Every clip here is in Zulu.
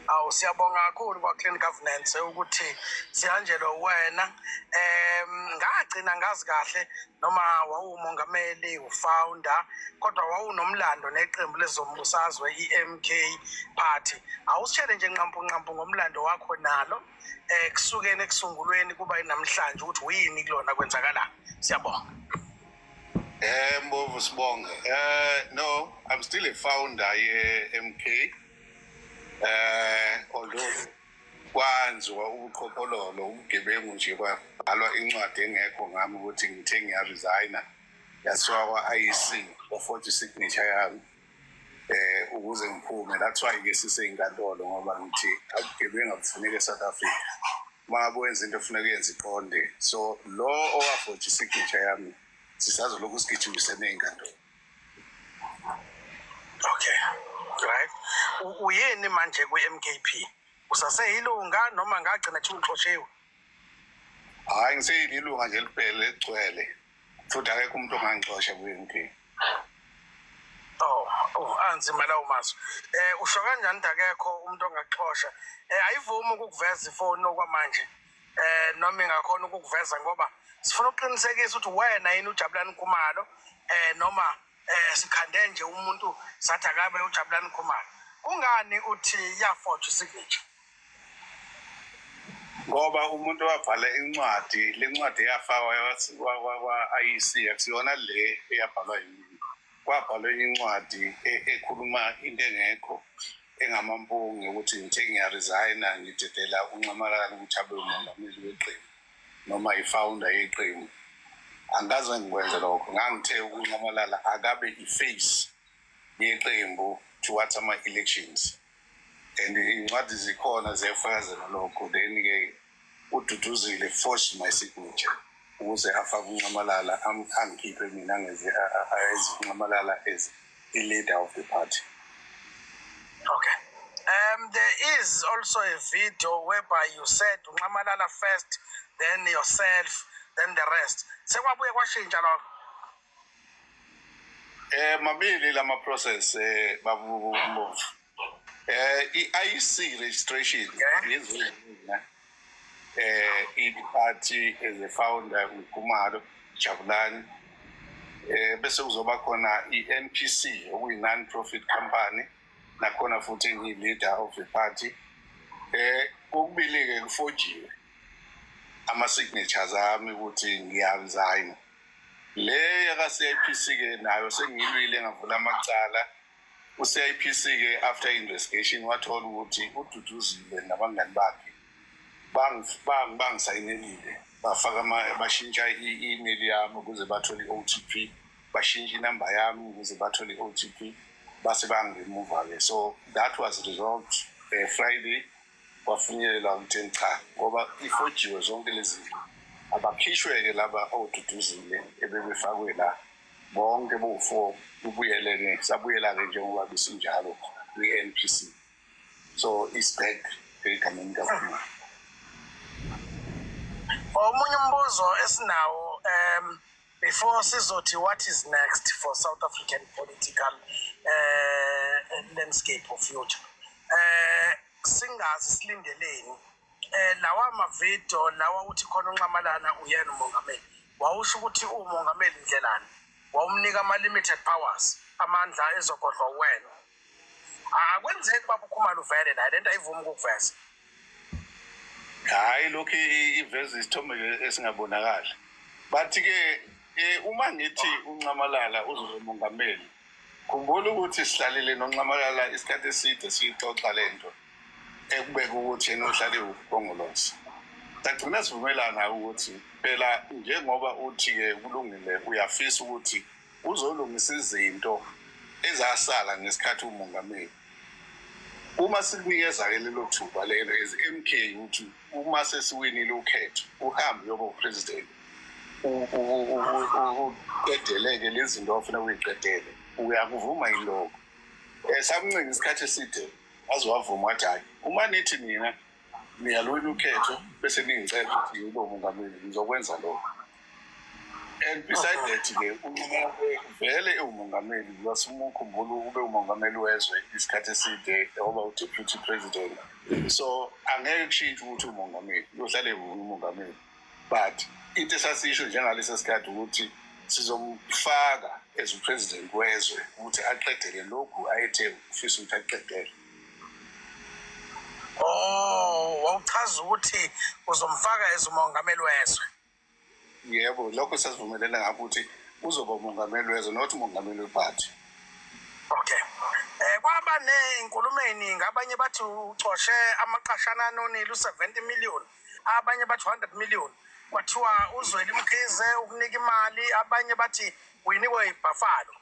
Awu siyabonga kakhulu kwa Clean Governance ukuthi sihanjelwe wena ngagcina ngazi kahle noma wawumongameli ufounder kodwa wawunomlando neqembu lezombusazwe iMK Party awusitshele nje nqampu ngomlando wakho nalo kusukeni ekusungulweni kuba namhlanje ukuthi uyini kulona kwenzakala siyabonga Mbovu sibonge no I'm still a founder ye-MK although kwanziwa ubuqhophololo ubugebengu nje kwabhalwa incwadi engekho ngami ukuthi ngithe ngiyaresigna yasiwa kwa-IEC for signature yami ukuze ngiphume that's why ke siseyinkantolo ngoba ngithi akugebengu akufuneka eSouth Africa uma wenza into efuneka yenza iqonde so lo owaforge signature yami sisazolokhu sigijimisene eyinkantolo. Okay right uyini manje kwi-MKP usaseyilunga noma ngagcina nje uxoshiwe? Hayi ngiseyilunga nje liphele egcwele futhi akekho umuntu ongangixosha kwi-MK. Anzima lawo mazwi usho kanjani akekho umuntu ongaxosha ayivumi ukuveza ifoni okwamanje noma ingakhona ukuveza ngoba sifuna ukuqinisekisa ukuthi wena yini uJabulani Khumalo noma sikhande nje umuntu sathi akabe uJabulani Khumalo kungani uthi yaforge signature? Ngoba umuntu wabhala incwadi lencwadi yafakwa kwa-IEC akusiyona le eyabhalwa yini kwabhalwa incwadi ekhuluma into engekho engamampunge ukuthi ngithe ngiyaresigna ngidedela uNcamalala ukuthi abe umongameli weqembu noma ifounder yeqembu angaze ngikwenze lokho ngangithe uNcamalala akabe iface yeqembu towards ama-elections and incwadi zikhona ziyafakazela lokho then-ke uDuduzile forced my signature ukuze afake uNcamalala angikhiphe mina as uNcamalala as the leader of the party. Okay. There is also a video whereby you said uNcamalala first, then yourself, then the rest. Sekwabuye kwashintsha lokho? Mabili lama process babu Mbovu. I-IEC registration yenziwe i-party as a founder uKhumalo Jabulani bese kuzoba khona i-NPC okuyi non-profit company nakhona futhi ngiyi-leader of the party kokubili-ke kufojiwe ama-signatures ami ukuthi ngiyaresigna le yaka-CIPC-ke nayo sengiyilwile ngavula amacala u-CIPC-ke after investigation wathola ukuthi uDuduzile nabangani bakhe bangisayinelile bashintsha i-email yami ukuze bathole i-OTP bashintsha inamba yami ukuze bathole i-OTP base bangiremuva-ke so that was resolved Friday kwafinyelela ukuthi cha ngoba ifojiwe zonke lezi abakhishwe-ke laba oDuduzile ebebefakwe la bonke bo-4 kubuyeleke sabuyela-ke njengoba besinjalo kwi-NPC so it's back egameni kakhulu. Omunye umbuzo esinawo before sizothi what is next for South African political landscape of future singazi silindeleni lawa mavidiyo lawa uthi khona uNcamalala uyena umongameli wawusho ukuthi umongameli indlelani wawumnika ama-limited powers amandla ezogodlwa wena akwenzeki baba uKhumalo uvele naye lento ayivumi ukuveza. Hayi lokhu iveza isithombe esingabonakali bathi-ke uma ngithi uNcamalala uzoba umongameli khumbula ukuthi sihlalile noNcamalala isikhathi eside siyixoxa lento ekubeka ukuthi yena uhlale ukhongolose sagcina sivumelana ukuthi phela njengoba uthi-ke kulungile uyafisa ukuthi uzolungisa izinto ezasala ngesikhathi umongameli uma sikunikeza-ke lelo thuba lelo as MK ukuthi uma sesiwinile ukhetho uhambe uyoba upresident uqedeleke lezi zinto ofuna uyiqedele uyakuvuma yilokho samncenga isikhathi eside waze wavuma wathi hayi uma nithi mina niyalwina ukhetho bese ningicela ukuthi ngibe umongameli ngizokwenza lokho And beside that-ke vele umongameli wasemukhumbula ube umongameli wezwe isikhathi eside oba u-deputy president. So angeke kushintshe ukuthi umongameli uyohlale umongameli, but into esasisho njengalesi sikhathi ukuthi sizomfaka as upresident wezwe ukuthi aqedele lokhu ayethe ufisa ukuthi aqedele. Wawuchaza ukuthi uzomfaka as umongameli wezwe. Yebo, lokho sasivumelene ngakho ukuthi uzoba umongameli wezwe not umongameli wephathi. Okay. Kwaba nezinkulumo eziningi, abanye bathi ucoshe amaqashana anonile u70 million, abanye bathi 100 million. Kwathiwa uzweli Mkhize ukunika imali, abanye bathi uyinikwe iBuffalo.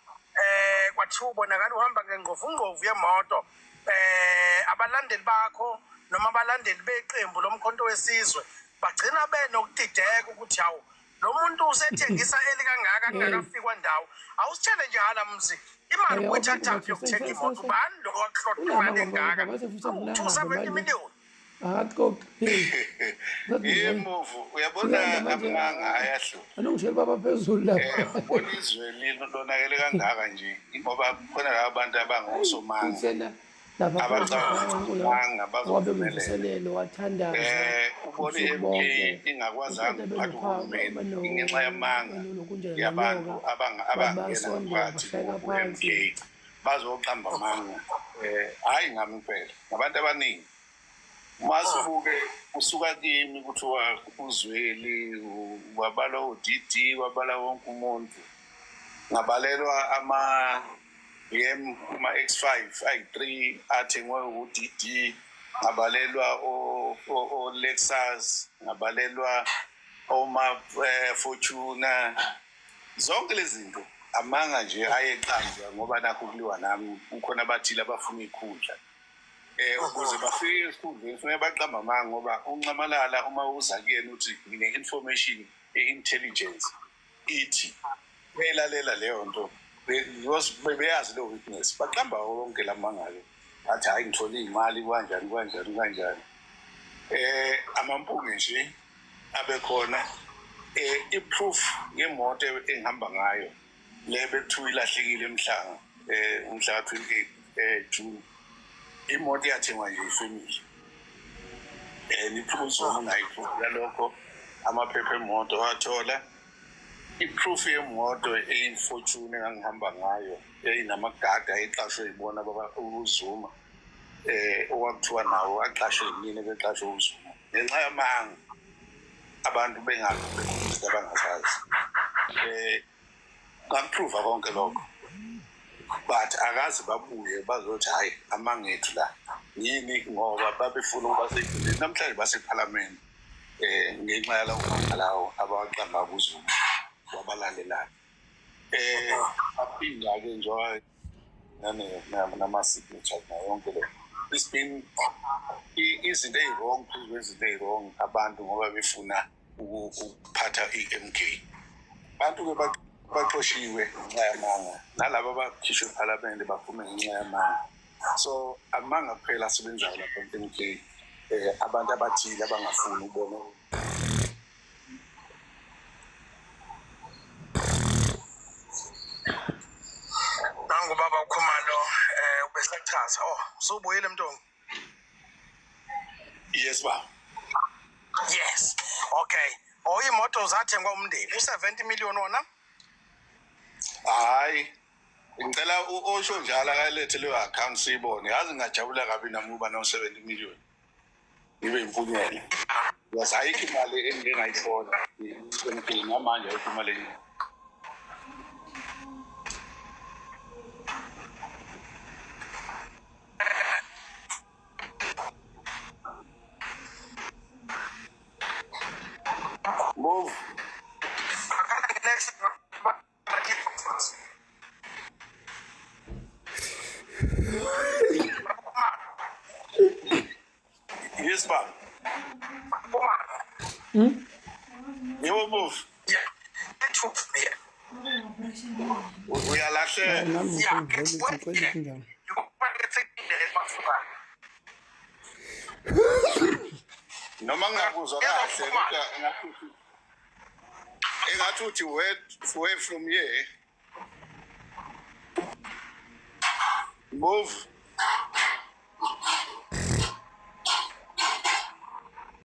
Kwathiwa ubonakala uhamba ngengqovungqovu yemoto. Abalandeli bakho noma abalandeli beqembu lomkhonto wesizwe bagcina benokudideka ukuthi hawu lo muntu usethengisa eli kangaka angakafikwa ndawo. Awusitshele nje hala mzi imali uyithatha yokuthenga imoto, ubani lo wakuhlotha imali engaka? 270 million. Yemuvu uyabona amanga ayahluka. Anongishela baba phezulu lapha. Ubona izwe lonakele kangaka nje ngoba khona laba bantu abangosomanga. Abacabanga bazovumelelo wathandaza ubone MP ingakwazanga ukuphatha uhulumeni ngenxa yamanga yabantu abangena ngaphansi MP bazoqamba amanga. Hayi ngami kuphela ngabantu abaningi. Masubuke usuka kimi kuthiwa uzweli wabala uDD wabala wonke umuntu ngabalelwa uma X5 i3 athengwe uDD, ngabalelwa o Lexus, ngabalelwa oma Fortuna, zonke lezi zinto amanga nje ayeqanjwa ngoba nakho kuliwa nami ukhona abathile abafuna ikhundla. Ukuze bafike esikhundleni kufanele baqamba amanga ngoba uncamalala uma uza kuyena uthi ngine information e-intelligence ithi belalela leyo nto bebeyazi lo witness baqamba wonke lamangalo athi hayi ngithola imali kanjani. Amampunge nje abekhona iproof yemoto engihamba ngayo le bethu ilahlekile emhlanga umhla 28 June. Imoto yathengwa nje ifamily. Iproof unayiproof yalokho amaphepha emoto wathola. Iproof yemoto eyifortune engihamba ngayo eyinamagaga eqashwe ibona baba uZuma okwakuthiwa nawo aqashwe yini beqashwe uZuma ngenxa yamanga abantu bangasazi ngaprova konke lokho but akazi babuye bazothi hayi amangethu la yini ngoba babefuna ukuba seyindlini namhlanje baseParliament ngenxa yalawo mangalawo abaqamba kuZuma wabalandelayo. Aphinda ke njengoba nama-signature yonke le. It's been izinto eyi-wrong phezu kwezinto eyi-wrong abantu ngoba befuna ukuphatha i-MK. Abantu-ke baxoshiwe ngenxa yamanga nalaba abakhishwe ePhalamende baphume ngenxa yamanga. So amanga kuphela asebenzayo lapha ku-MK abantu abathile abangafuni ukubona Baba uKhumalo ubesachaza usubuyile Mntombi. Yes ba. Yes. Okay. Imoto zathengwa umndeni u70 million wona? Hayi. Ngicela osho njalo akalethe leyo account siyibone. Yazi ngajabula kabi nami uba no70 million. Ibe impunyelo. Yazayikho imali engingayithola. Ngempilo manje ayikho imali enye. Move. Next. Yes, ba. You move. Yeah. We are like noma ngakuzwa kahle engathi uthi where from here move